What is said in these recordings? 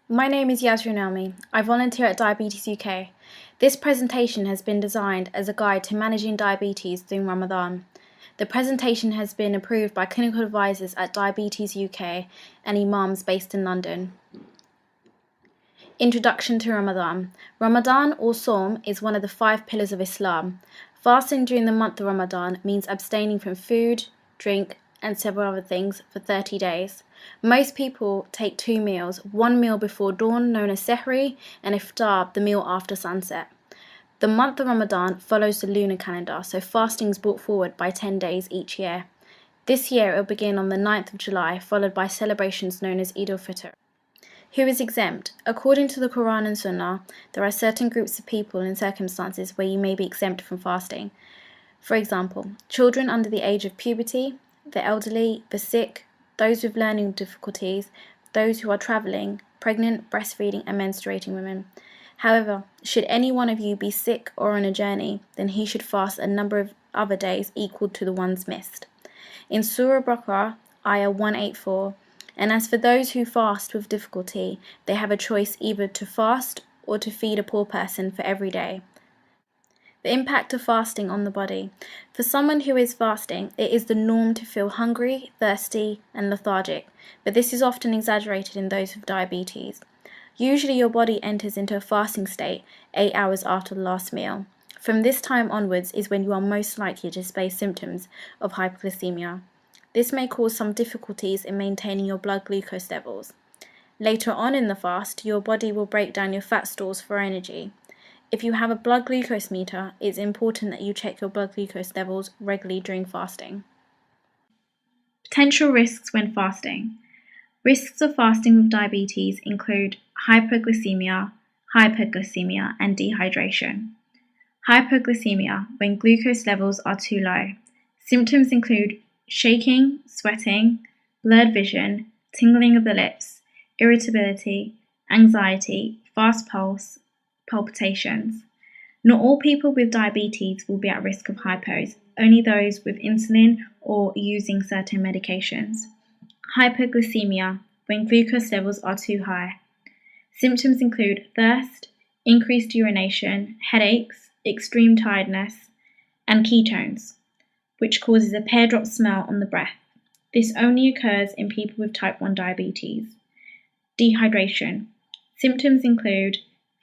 My name is Yasrin Elmi. I volunteer at Diabetes UK. This presentation has been designed as a guide to managing diabetes during Ramadan. The presentation has been approved by clinical advisors at Diabetes UK and imams based in London. Introduction to Ramadan. Ramadan or Saum is one of the 5 pillars of Islam. Fasting during the month of Ramadan means abstaining from food, drink, and several other things for 30 days. Most people take 2 meals, one meal before dawn known as Sehri and Iftar, the meal after sunset. The month of Ramadan follows the lunar calendar, so fasting is brought forward by 10 days each year. This year it will begin on the 9th of July, followed by celebrations known as Eid al-Fitr. Who is exempt? According to the Qur'an and Sunnah, there are certain groups of people and circumstances where you may be exempt from fasting. For example, children under the age of puberty, the elderly, the sick, those with learning difficulties, those who are travelling, pregnant, breastfeeding, and menstruating women. However, should any one of you be sick or on a journey, then he should fast a number of other days equal to the ones missed. In Surah Baqarah, Ayah 184, and as for those who fast with difficulty, they have a choice either to fast or to feed a poor person for every day. The impact of fasting on the body. For someone who is fasting, it is the norm to feel hungry, thirsty, and lethargic, but this is often exaggerated in those with diabetes. Usually your body enters into a fasting state 8 hours after the last meal. From this time onwards is when you are most likely to display symptoms of hyperglycemia. This may cause some difficulties in maintaining your blood glucose levels. Later on in the fast, your body will break down your fat stores for energy. If you have a blood glucose meter, it's important that you check your blood glucose levels regularly during fasting. Potential risks when fasting. Risks of fasting with diabetes include hyperglycemia, hyperglycemia, and dehydration. Hyperglycemia, when glucose levels are too low. Symptoms include shaking, sweating, blurred vision, tingling of the lips, irritability, anxiety, fast pulse, palpitations. Not all people with diabetes will be at risk of hypos, only those with insulin or using certain medications. Hyperglycemia, when glucose levels are too high. Symptoms include thirst, increased urination, headaches, extreme tiredness, and ketones, which causes a pear drop smell on the breath. This only occurs in people with type 1 diabetes. Dehydration. Symptoms include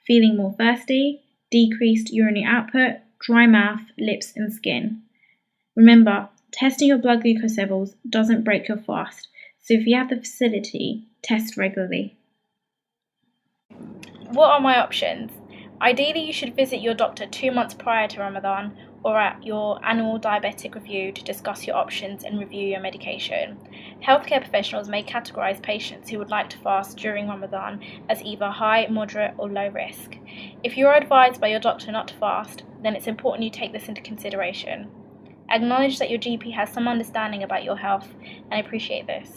feeling more thirsty, decreased urinary output, dry mouth, lips, and skin. Remember, testing your blood glucose levels doesn't break your fast, so if you have the facility, test regularly. What are my options? Ideally, you should visit your doctor 2 months prior to Ramadan or at your annual diabetic review to discuss your options and review your medication. Healthcare professionals may categorize patients who would like to fast during Ramadan as either high, moderate, or low risk. If you are advised by your doctor not to fast, then it's important you take this into consideration. Acknowledge that your GP has some understanding about your health and appreciate this.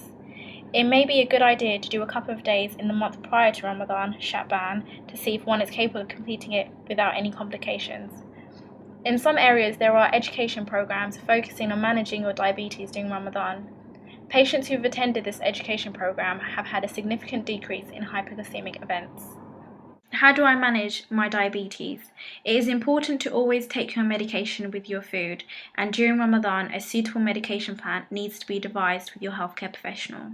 It may be a good idea to do a couple of days in the month prior to Ramadan, Sha'ban, to see if one is capable of completing it without any complications. In some areas, there are education programs focusing on managing your diabetes during Ramadan. Patients who have attended this education program have had a significant decrease in hypoglycemic events. How do I manage my diabetes? It is important to always take your medication with your food, and during Ramadan, a suitable medication plan needs to be devised with your healthcare professional.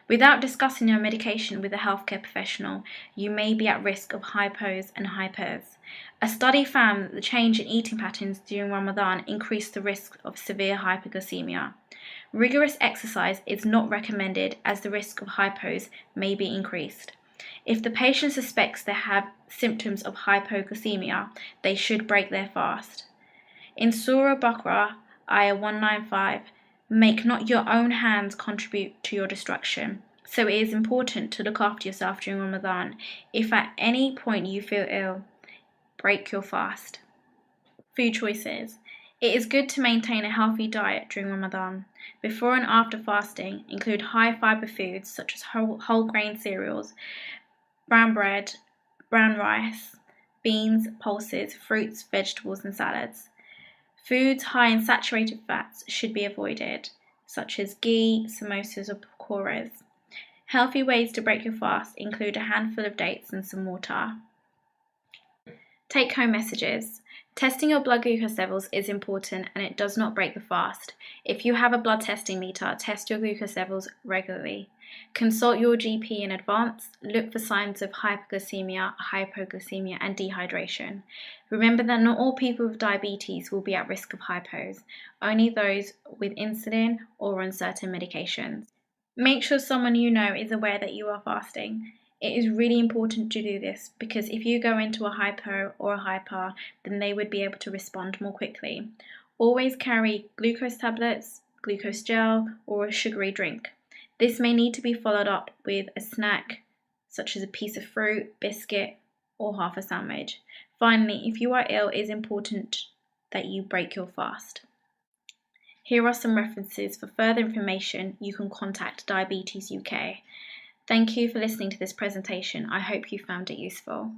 Without discussing your medication with a healthcare professional, you may be at risk of hypos and hypers. A study found that the change in eating patterns during Ramadan increased the risk of severe hypoglycemia. Rigorous exercise is not recommended as the risk of hypos may be increased. If the patient suspects they have symptoms of hypoglycemia, they should break their fast. In Surah Baqarah, Ayah 195, make not your own hands contribute to your destruction. So it is important to look after yourself during Ramadan. If at any point you feel ill, break your fast. Food choices. It is good to maintain a healthy diet during Ramadan. Before and after fasting, include high fiber foods such as whole grain cereals, brown bread, brown rice, beans, pulses, fruits, vegetables, and salads. Foods high in saturated fats should be avoided, such as ghee, samosas, or pakoras. Healthy ways to break your fast include a handful of dates and some water. Take-home messages. Testing your blood glucose levels is important and it does not break the fast. If you have a blood testing meter, test your glucose levels regularly. Consult your GP in advance. Look for signs of hyperglycemia, hypoglycemia, and dehydration. Remember that not all people with diabetes will be at risk of hypos, only those with insulin or on certain medications. Make sure someone you know is aware that you are fasting. It is really important to do this because if you go into a hypo or a hyper, then they would be able to respond more quickly. Always carry glucose tablets, glucose gel, or a sugary drink. This may need to be followed up with a snack, such as a piece of fruit, biscuit, or half a sandwich. Finally, if you are ill, it is important that you break your fast. Here are some references. For further information, you can contact Diabetes UK. Thank you for listening to this presentation. I hope you found it useful.